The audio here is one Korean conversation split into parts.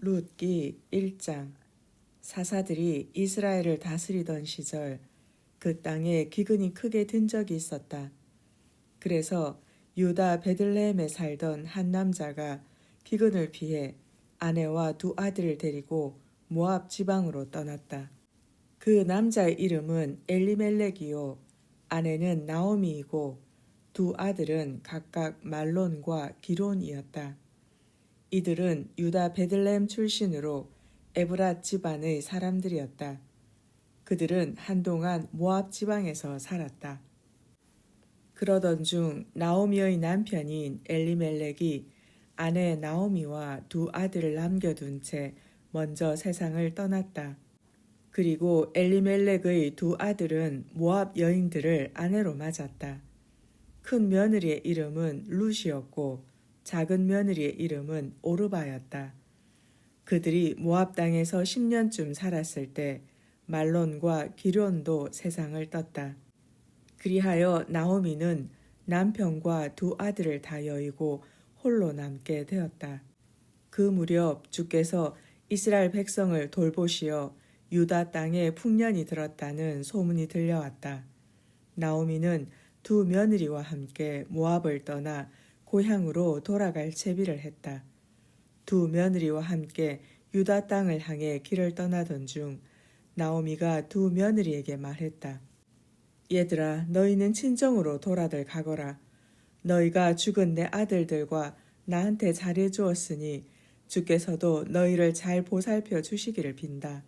룻기 1장. 사사들이 이스라엘을 다스리던 시절 그 땅에 기근이 크게 든 적이 있었다. 그래서 유다 베들레헴에 살던 한 남자가 기근을 피해 아내와 두 아들을 데리고 모압 지방으로 떠났다. 그 남자의 이름은 엘리멜렉이요 아내는 나오미이고 두 아들은 각각 말론과 기론이었다. 이들은 유다 베들레헴 출신으로 에브랏 집안의 사람들이었다. 그들은 한동안 모압 지방에서 살았다. 그러던 중 나오미의 남편인 엘리멜렉이 아내 나오미와 두 아들을 남겨둔 채 먼저 세상을 떠났다. 그리고 엘리멜렉의 두 아들은 모압 여인들을 아내로 맞았다. 큰 며느리의 이름은 룻이었고 작은 며느리의 이름은 오르바였다. 그들이 모압 땅에서 10년쯤 살았을 때 말론과 기론도 세상을 떴다. 그리하여 나오미는 남편과 두 아들을 다 여의고 홀로 남게 되었다. 그 무렵 주께서 이스라엘 백성을 돌보시어 유다 땅에 풍년이 들었다는 소문이 들려왔다. 나오미는 두 며느리와 함께 모압을 떠나 고향으로 돌아갈 채비를 했다. 두 며느리와 함께 유다 땅을 향해 길을 떠나던 중 나오미가 두 며느리에게 말했다. 얘들아, 너희는 친정으로 돌아들 가거라. 너희가 죽은 내 아들들과 나한테 잘해 주었으니 주께서도 너희를 잘 보살펴 주시기를 빈다.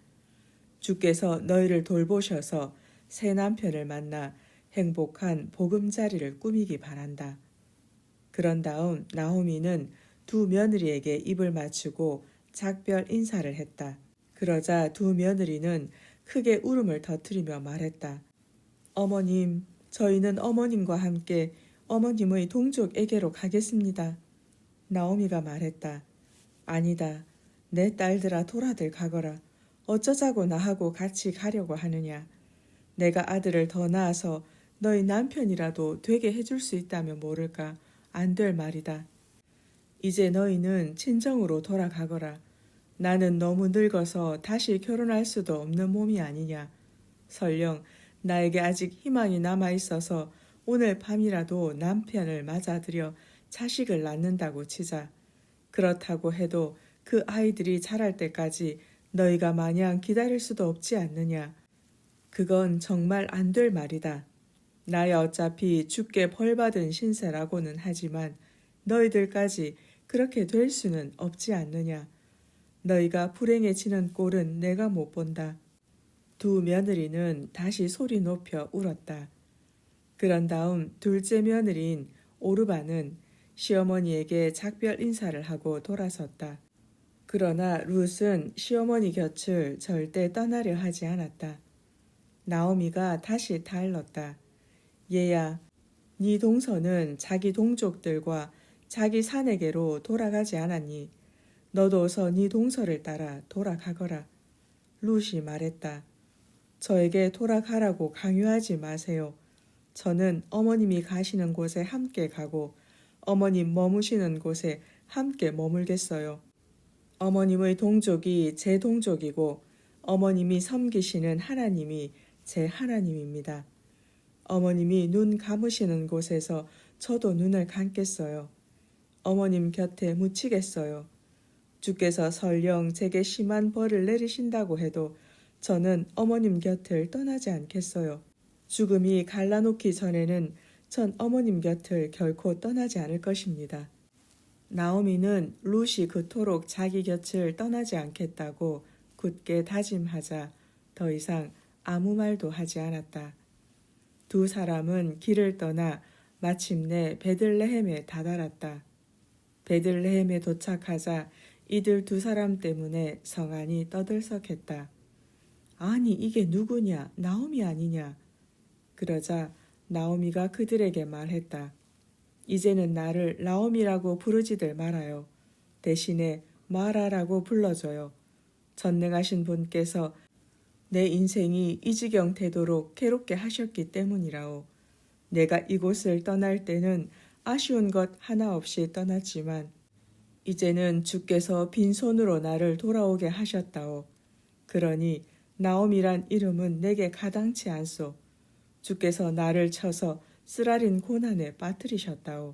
주께서 너희를 돌보셔서 새 남편을 만나 행복한 보금자리를 꾸미기 바란다. 그런 다음 나오미는 두 며느리에게 입을 맞추고 작별 인사를 했다. 그러자 두 며느리는 크게 울음을 터뜨리며 말했다. 어머님, 저희는 어머님과 함께 어머님의 동족에게로 가겠습니다. 나오미가 말했다. 아니다. 내 딸들아 돌아들 가거라. 어쩌자고 나하고 같이 가려고 하느냐. 내가 아들을 더 낳아서 너희 남편이라도 되게 해줄 수 있다면 모를까. 안 될 말이다. 이제 너희는 친정으로 돌아가거라. 나는 너무 늙어서 다시 결혼할 수도 없는 몸이 아니냐. 설령 나에게 아직 희망이 남아있어서 오늘 밤이라도 남편을 맞아들여 자식을 낳는다고 치자. 그렇다고 해도 그 아이들이 자랄 때까지 너희가 마냥 기다릴 수도 없지 않느냐. 그건 정말 안 될 말이다. 나야 어차피 죽게 벌받은 신세라고는 하지만 너희들까지 그렇게 될 수는 없지 않느냐. 너희가 불행해지는 꼴은 내가 못 본다. 두 며느리는 다시 소리 높여 울었다. 그런 다음 둘째 며느리인 오르바는 시어머니에게 작별 인사를 하고 돌아섰다. 그러나 룻은 시어머니 곁을 절대 떠나려 하지 않았다. 나오미가 다시 타일렀다. 얘야, 네 동서는 자기 동족들과 자기 사내게로 돌아가지 않았니? 너도 어서 네 동서를 따라 돌아가거라. 룻이 말했다. 저에게 돌아가라고 강요하지 마세요. 저는 어머님이 가시는 곳에 함께 가고 어머님 머무시는 곳에 함께 머물겠어요. 어머님의 동족이 제 동족이고 어머님이 섬기시는 하나님이 제 하나님입니다. 어머님이 눈 감으시는 곳에서 저도 눈을 감겠어요. 어머님 곁에 묻히겠어요. 주께서 설령 제게 심한 벌을 내리신다고 해도 저는 어머님 곁을 떠나지 않겠어요. 죽음이 갈라놓기 전에는 전 어머님 곁을 결코 떠나지 않을 것입니다. 나오미는 룻이 그토록 자기 곁을 떠나지 않겠다고 굳게 다짐하자 더 이상 아무 말도 하지 않았다. 두 사람은 길을 떠나 마침내 베들레헴에 다다랐다. 베들레헴에 도착하자 이들 두 사람 때문에 성안이 떠들썩했다. 아니 이게 누구냐? 나오미 아니냐? 그러자 나오미가 그들에게 말했다. 이제는 나를 나오미라고 부르지들 말아요. 대신에 마라라고 불러줘요. 전능하신 분께서 내 인생이 이 지경 되도록 괴롭게 하셨기 때문이라오. 내가 이곳을 떠날 때는 아쉬운 것 하나 없이 떠났지만 이제는 주께서 빈손으로 나를 돌아오게 하셨다오. 그러니 나옴이란 이름은 내게 가당치 않소. 주께서 나를 쳐서 쓰라린 고난에 빠뜨리셨다오.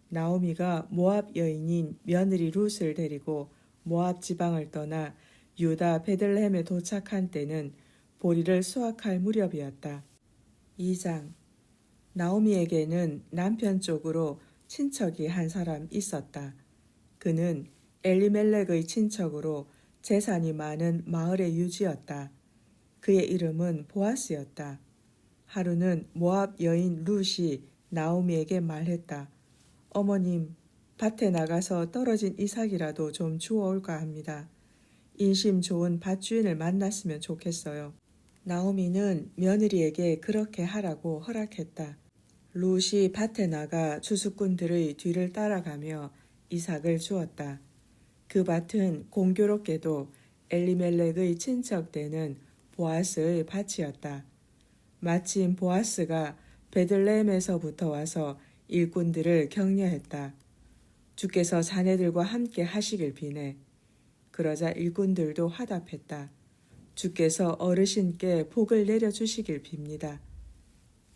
나오미가 모압 여인인 며느리 룻을 데리고 모압 지방을 떠나 유다 베들레헴에 도착한 때는 보리를 수확할 무렵이었다. 2장. 나오미에게는 남편 쪽으로 친척이 한 사람 있었다. 그는 엘리멜렉의 친척으로 재산이 많은 마을의 유지였다. 그의 이름은 보아스였다. 하루는 모압 여인 룻이 나오미에게 말했다. 어머님, 밭에 나가서 떨어진 이삭이라도 좀 주워올까 합니다. 인심 좋은 밭주인을 만났으면 좋겠어요. 나오미는 며느리에게 그렇게 하라고 허락했다. 룻이 밭에 나가 추수꾼들의 뒤를 따라가며 이삭을 주었다. 그 밭은 공교롭게도 엘리멜렉의 친척되는 보아스의 밭이었다. 마침 보아스가 베들레헴에서부터 와서 일꾼들을 격려했다. 주께서 자네들과 함께 하시길 비네. 그러자 일꾼들도 화답했다. 주께서 어르신께 복을 내려주시길 빕니다.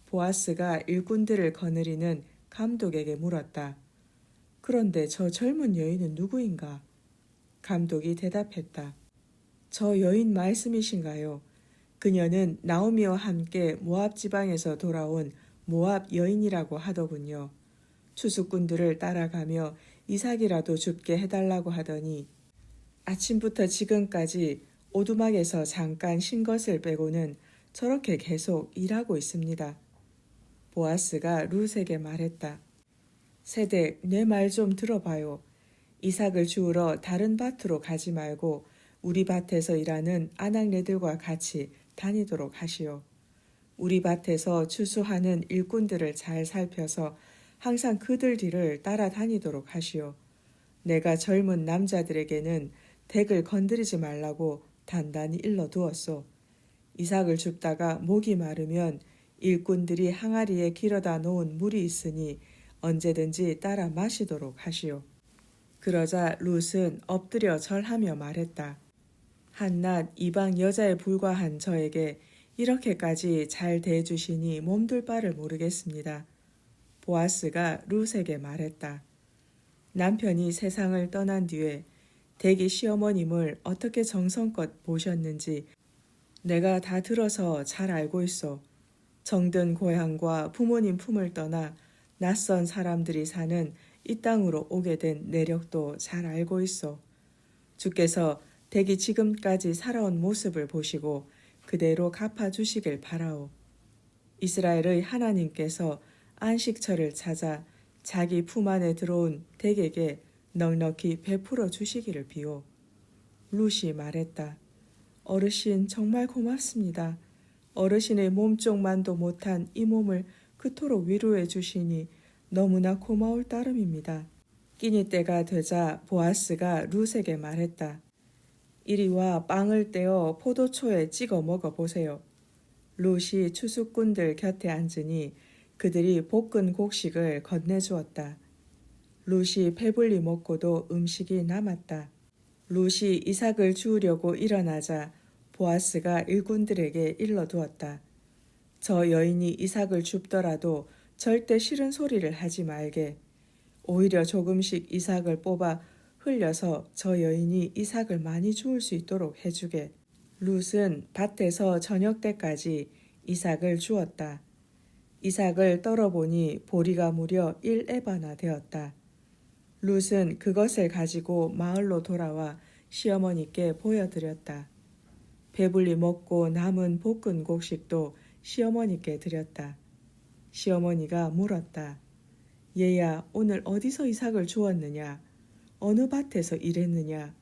보아스가 일꾼들을 거느리는 감독에게 물었다. 그런데 저 젊은 여인은 누구인가? 감독이 대답했다. 저 여인 말씀이신가요? 그녀는 나오미와 함께 모압 지방에서 돌아온 모압 여인이라고 하더군요. 추수꾼들을 따라가며 이삭이라도 줍게 해달라고 하더니 아침부터 지금까지 오두막에서 잠깐 쉰 것을 빼고는 저렇게 계속 일하고 있습니다. 보아스가 룻에게 말했다. 세댁, 내 말 좀 들어봐요. 이삭을 주우러 다른 밭으로 가지 말고 우리 밭에서 일하는 아낙네들과 같이 다니도록 하시오. 우리 밭에서 추수하는 일꾼들을 잘 살펴서 항상 그들 뒤를 따라다니도록 하시오. 내가 젊은 남자들에게는 댁을 건드리지 말라고 단단히 일러두었소. 이삭을 줍다가 목이 마르면 일꾼들이 항아리에 길어다 놓은 물이 있으니 언제든지 따라 마시도록 하시오. 그러자 룻은 엎드려 절하며 말했다. 한낱 이방 여자에 불과한 저에게 이렇게까지 잘 대해주시니 몸둘 바를 모르겠습니다. 보아스가 룻에게 말했다. 남편이 세상을 떠난 뒤에 대기 시어머님을 어떻게 정성껏 보셨는지 내가 다 들어서 잘 알고 있어. 정든 고향과 부모님 품을 떠나 낯선 사람들이 사는 이 땅으로 오게 된 내력도 잘 알고 있어. 주께서 대기 지금까지 살아온 모습을 보시고 그대로 갚아주시길 바라오. 이스라엘의 하나님께서 안식처를 찾아 자기 품 안에 들어온 댁에게 넉넉히 베풀어 주시기를 비오. 룻이 말했다. 어르신 정말 고맙습니다. 어르신의 몸쪽만도 못한 이 몸을 그토록 위로해 주시니 너무나 고마울 따름입니다. 끼니 때가 되자 보아스가 룻에게 말했다. 이리와 빵을 떼어 포도초에 찍어 먹어보세요. 룻이 추수꾼들 곁에 앉으니 그들이 볶은 곡식을 건네주었다. 룻이 배불리 먹고도 음식이 남았다. 룻이 이삭을 주우려고 일어나자 보아스가 일꾼들에게 일러두었다. 저 여인이 이삭을 줍더라도 절대 싫은 소리를 하지 말게. 오히려 조금씩 이삭을 뽑아 흘려서 저 여인이 이삭을 많이 주울 수 있도록 해주게. 룻은 밭에서 저녁 때까지 이삭을 주었다. 이삭을 떨어보니 보리가 무려 1에바나 되었다. 룻은 그것을 가지고 마을로 돌아와 시어머니께 보여드렸다. 배불리 먹고 남은 볶은 곡식도 시어머니께 드렸다. 시어머니가 물었다. 얘야, 오늘 어디서 이삭을 주었느냐? 어느 밭에서 일했느냐?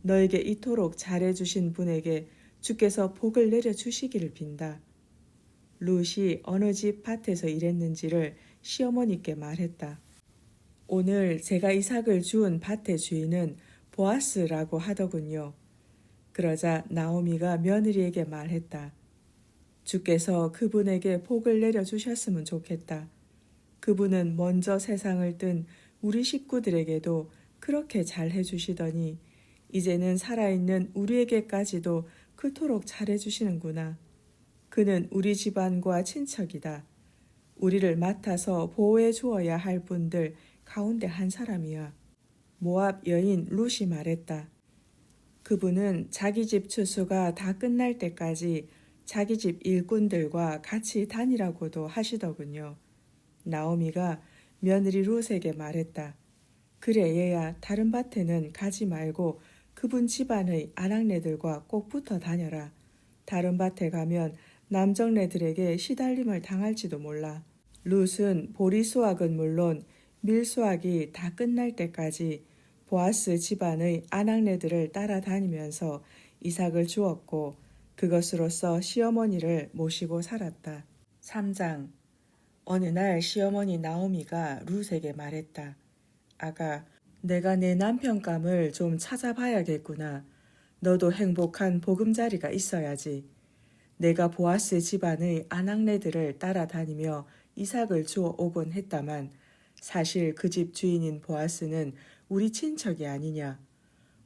너에게 이토록 잘해주신 분에게 주께서 복을 내려주시기를 빈다. 룻이 어느 집 밭에서 일했는지를 시어머니께 말했다. 오늘 제가 이삭을 주운 밭의 주인은 보아스라고 하더군요. 그러자 나오미가 며느리에게 말했다. 주께서 그분에게 복을 내려주셨으면 좋겠다. 그분은 먼저 세상을 뜬 우리 식구들에게도 그렇게 잘 해주시더니 이제는 살아있는 우리에게까지도 그토록 잘해주시는구나. 그는 우리 집안과 친척이다. 우리를 맡아서 보호해 주어야 할 분들 가운데 한 사람이야. 모압 여인 룻이 말했다. 그분은 자기 집 추수가 다 끝날 때까지 자기 집 일꾼들과 같이 다니라고도 하시더군요. 나오미가 며느리 룻에게 말했다. 그래 얘야 다른 밭에는 가지 말고 그분 집안의 아낙네들과 꼭 붙어 다녀라. 다른 밭에 가면 남정네들에게 시달림을 당할지도 몰라. 룻은 보리 수확은 물론 밀 수확이 다 끝날 때까지 보아스 집안의 아낙네들을 따라다니면서 이삭을 주었고 그것으로써 시어머니를 모시고 살았다. 3장. 어느 날 시어머니 나오미가 룻에게 말했다. 아가, 내가 내 남편감을 좀 찾아봐야겠구나. 너도 행복한 보금자리가 있어야지. 내가 보아스 집안의 아낙네들을 따라다니며 이삭을 주어 오곤 했다만 사실 그 집 주인인 보아스는 우리 친척이 아니냐.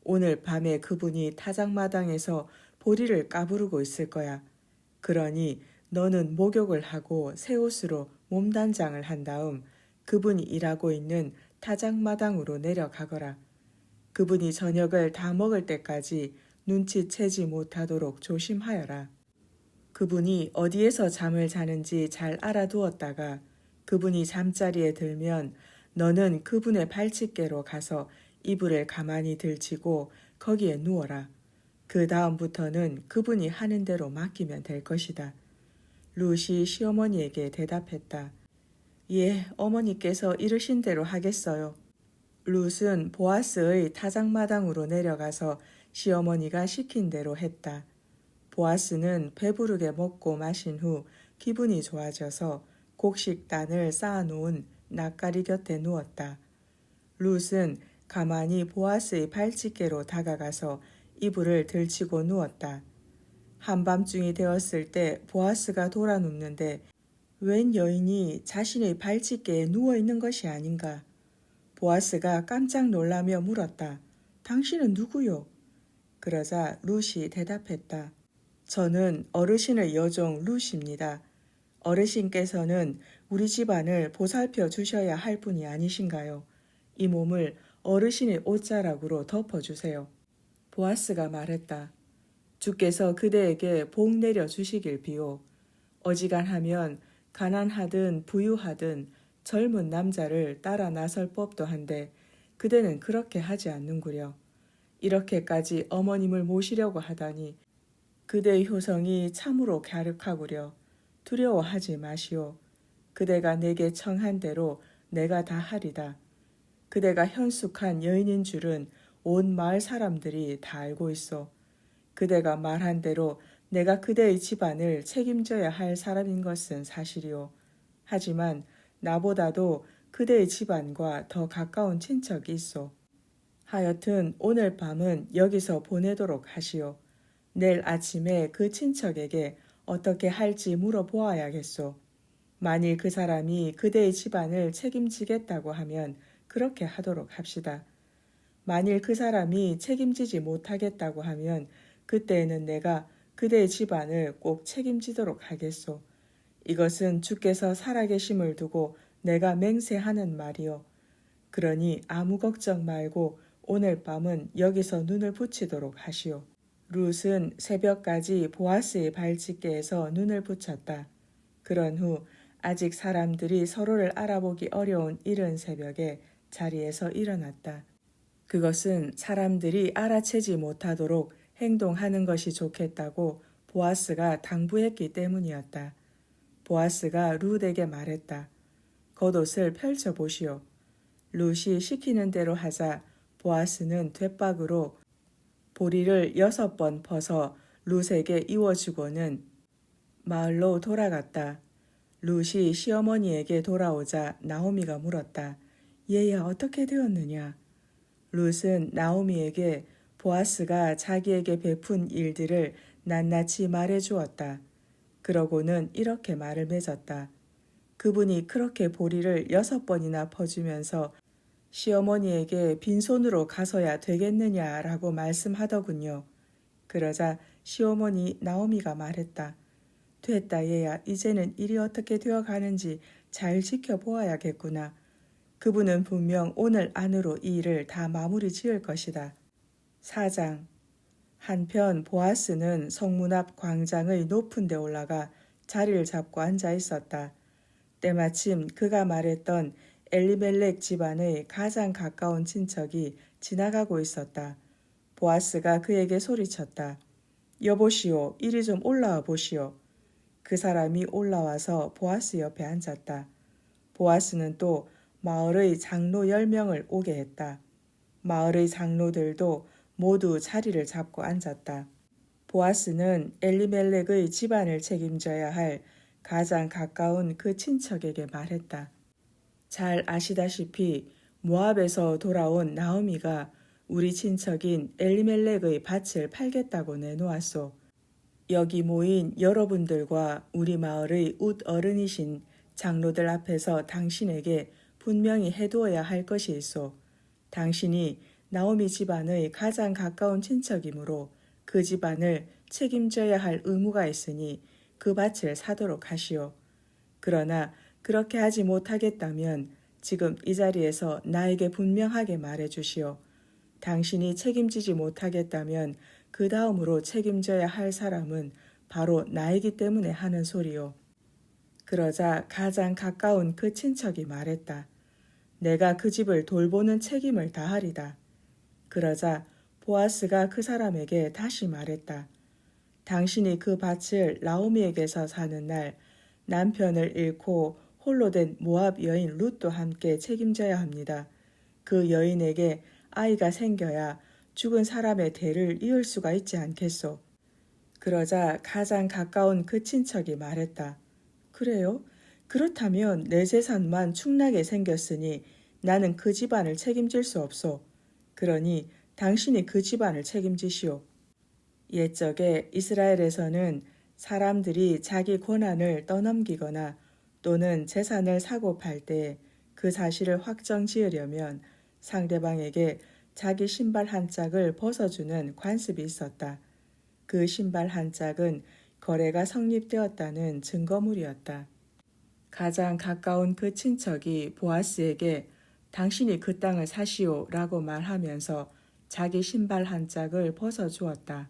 오늘 밤에 그분이 타작마당에서 보리를 까부르고 있을 거야. 그러니 너는 목욕을 하고 새 옷으로 몸단장을 한 다음 그분이 일하고 있는 타작마당으로 내려가거라. 그분이 저녁을 다 먹을 때까지 눈치채지 못하도록 조심하여라. 그분이 어디에서 잠을 자는지 잘 알아두었다가 그분이 잠자리에 들면 너는 그분의 발치개로 가서 이불을 가만히 들치고 거기에 누워라. 그 다음부터는 그분이 하는 대로 맡기면 될 것이다. 룻이 시어머니에게 대답했다. 예, 어머니께서 이르신 대로 하겠어요. 룻은 보아스의 타작마당으로 내려가서 시어머니가 시킨 대로 했다. 보아스는 배부르게 먹고 마신 후 기분이 좋아져서 곡식단을 쌓아놓은 낯가리 곁에 누웠다. 룻은 가만히 보아스의 발치개로 다가가서 이불을 들치고 누웠다. 한밤중이 되었을 때 보아스가 돌아 눕는데 웬 여인이 자신의 발치개에 누워있는 것이 아닌가. 보아스가 깜짝 놀라며 물었다. 당신은 누구요? 그러자 룻이 대답했다. 저는 어르신의 여종 룻입니다. 어르신께서는 우리 집안을 보살펴 주셔야 할 분이 아니신가요? 이 몸을 어르신의 옷자락으로 덮어주세요. 보아스가 말했다. 주께서 그대에게 복 내려 주시길 비오. 어지간하면 가난하든 부유하든 젊은 남자를 따라 나설 법도 한데 그대는 그렇게 하지 않는구려. 이렇게까지 어머님을 모시려고 하다니 그대의 효성이 참으로 갸륵하구려. 두려워하지 마시오. 그대가 내게 청한 대로 내가 다 하리다. 그대가 현숙한 여인인 줄은 온 마을 사람들이 다 알고 있어. 그대가 말한 대로 내가 그대의 집안을 책임져야 할 사람인 것은 사실이오. 하지만 나보다도 그대의 집안과 더 가까운 친척이 있어. 하여튼 오늘 밤은 여기서 보내도록 하시오. 내일 아침에 그 친척에게 어떻게 할지 물어보아야겠소. 만일 그 사람이 그대의 집안을 책임지겠다고 하면 그렇게 하도록 합시다. 만일 그 사람이 책임지지 못하겠다고 하면 그때에는 내가 그대의 집안을 꼭 책임지도록 하겠소. 이것은 주께서 살아계심을 두고 내가 맹세하는 말이요. 그러니 아무 걱정 말고 오늘 밤은 여기서 눈을 붙이도록 하시오. 룻은 새벽까지 보아스의 발치개에서 눈을 붙였다. 그런 후 아직 사람들이 서로를 알아보기 어려운 이른 새벽에 자리에서 일어났다. 그것은 사람들이 알아채지 못하도록 행동하는 것이 좋겠다고 보아스가 당부했기 때문이었다. 보아스가 룻에게 말했다. 겉옷을 펼쳐보시오. 룻이 시키는 대로 하자 보아스는 돛박으로 보리를 6번 퍼서 룻에게 입어주고는 마을로 돌아갔다. 룻이 시어머니에게 돌아오자 나오미가 물었다. 얘야 어떻게 되었느냐? 룻은 나오미에게 보아스가 자기에게 베푼 일들을 낱낱이 말해주었다. 그러고는 이렇게 말을 맺었다. 그분이 그렇게 보리를 6번이나 퍼주면서 시어머니에게 빈손으로 가서야 되겠느냐라고 말씀하더군요. 그러자 시어머니 나오미가 말했다. 됐다 얘야, 이제는 일이 어떻게 되어 가는지 잘 지켜보아야겠구나. 그분은 분명 오늘 안으로 이 일을 다 마무리 지을 것이다. 4장. 한편 보아스는 성문 앞 광장의 높은 데 올라가 자리를 잡고 앉아 있었다. 때마침 그가 말했던 엘리멜렉 집안의 가장 가까운 친척이 지나가고 있었다. 보아스가 그에게 소리쳤다. 여보시오, 이리 좀 올라와 보시오. 그 사람이 올라와서 보아스 옆에 앉았다. 보아스는 또 마을의 장로 10명을 오게 했다. 마을의 장로들도 모두 자리를 잡고 앉았다. 보아스는 엘리멜렉의 집안을 책임져야 할 가장 가까운 그 친척에게 말했다. 잘 아시다시피 모압에서 돌아온 나오미가 우리 친척인 엘리멜렉의 밭을 팔겠다고 내놓았소. 여기 모인 여러분들과 우리 마을의 웃 어른이신 장로들 앞에서 당신에게 분명히 해두어야 할 것이 있소. 당신이 나오미 집안의 가장 가까운 친척이므로 그 집안을 책임져야 할 의무가 있으니 그 밭을 사도록 하시오. 그러나 그렇게 하지 못하겠다면 지금 이 자리에서 나에게 분명하게 말해 주시오. 당신이 책임지지 못하겠다면 그 다음으로 책임져야 할 사람은 바로 나이기 때문에 하는 소리요. 그러자 가장 가까운 그 친척이 말했다. 내가 그 집을 돌보는 책임을 다하리다. 그러자 보아스가 그 사람에게 다시 말했다. 당신이 그 밭을 나오미에게서 사는 날 남편을 잃고 홀로 된 모압 여인 룻도 함께 책임져야 합니다. 그 여인에게 아이가 생겨야 죽은 사람의 대를 이을 수가 있지 않겠소. 그러자 가장 가까운 그 친척이 말했다. 그래요? 그렇다면 내 재산만 축나게 생겼으니 나는 그 집안을 책임질 수 없소. 그러니 당신이 그 집안을 책임지시오. 옛적에 이스라엘에서는 사람들이 자기 권한을 떠넘기거나 또는 재산을 사고 팔 때 그 사실을 확정 지으려면 상대방에게 자기 신발 한 짝을 벗어주는 관습이 있었다. 그 신발 한 짝은 거래가 성립되었다는 증거물이었다. 가장 가까운 그 친척이 보아스에게 당신이 그 땅을 사시오 라고 말하면서 자기 신발 한 짝을 벗어주었다.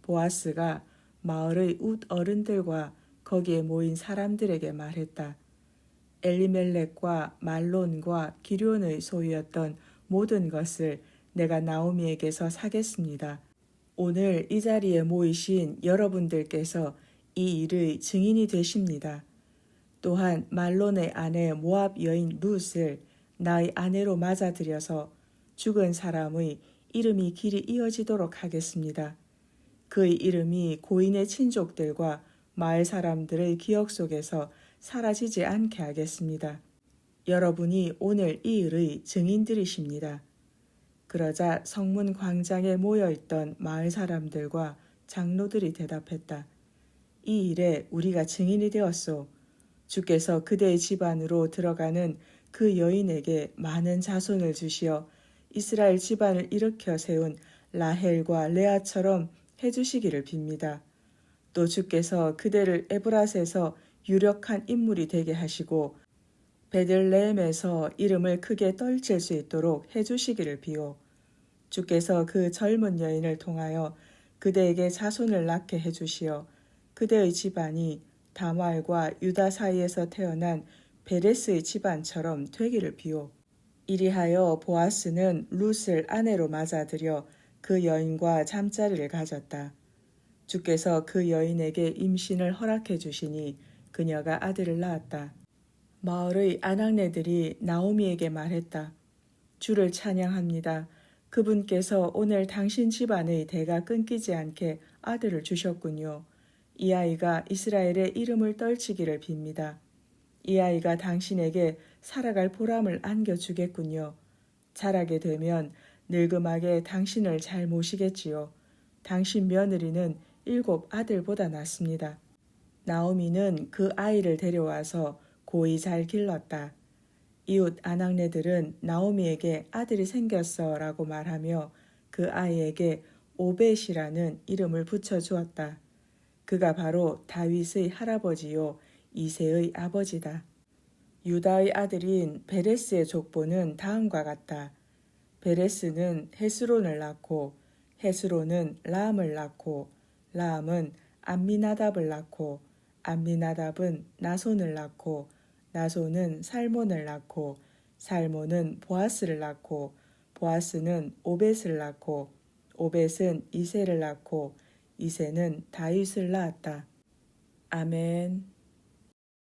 보아스가 마을의 웃 어른들과 거기에 모인 사람들에게 말했다. 엘리멜렉과 말론과 기럨의 소유였던 모든 것을 내가 나오미에게서 사겠습니다. 오늘 이 자리에 모이신 여러분들께서 이 일의 증인이 되십니다. 또한 말론의 아내 모압 여인 룻을 나의 아내로 맞아들여서 죽은 사람의 이름이 길이 이어지도록 하겠습니다. 그의 이름이 고인의 친족들과 마을 사람들의 기억 속에서 사라지지 않게 하겠습니다. 여러분이 오늘 이 일의 증인들이십니다. 그러자 성문 광장에 모여있던 마을 사람들과 장로들이 대답했다. 이 일에 우리가 증인이 되었소. 주께서 그대의 집안으로 들어가는 그 여인에게 많은 자손을 주시어 이스라엘 집안을 일으켜 세운 라헬과 레아처럼 해주시기를 빕니다. 또 주께서 그대를 에브랏에서 유력한 인물이 되게 하시고 베들레헴에서 이름을 크게 떨칠 수 있도록 해주시기를 비오. 주께서 그 젊은 여인을 통하여 그대에게 자손을 낳게 해주시어 그대의 집안이 다말과 유다 사이에서 태어난 베레스의 집안처럼 되기를 비오. 이리하여 보아스는 룻을 아내로 맞아들여 그 여인과 잠자리를 가졌다. 주께서 그 여인에게 임신을 허락해 주시니 그녀가 아들을 낳았다. 마을의 아낙네들이 나오미에게 말했다. 주를 찬양합니다. 그분께서 오늘 당신 집안의 대가 끊기지 않게 아들을 주셨군요. 이 아이가 이스라엘의 이름을 떨치기를 빕니다. 이 아이가 당신에게 살아갈 보람을 안겨주겠군요. 자라게 되면 늙음하게 당신을 잘 모시겠지요. 당신 며느리는 7 아들보다 낫습니다. 나오미는 그 아이를 데려와서 고이 잘 길렀다. 이웃 아낙네들은 나오미에게 아들이 생겼어 라고 말하며 그 아이에게 오벳이라는 이름을 붙여주었다. 그가 바로 다윗의 할아버지요 이새의 아버지다. 유다의 아들인 베레스의 족보는 다음과 같다. 베레스는 헤스론을 낳고 헤스론은 라암을 낳고 라암은 암미나답을 낳고 암미나답은 나손을 낳고 나손은 살몬을 낳고 살몬은 보아스를 낳고 보아스는 오벳을 낳고 오벳은 이새를 낳고 이새는 다윗을 낳았다. 아멘.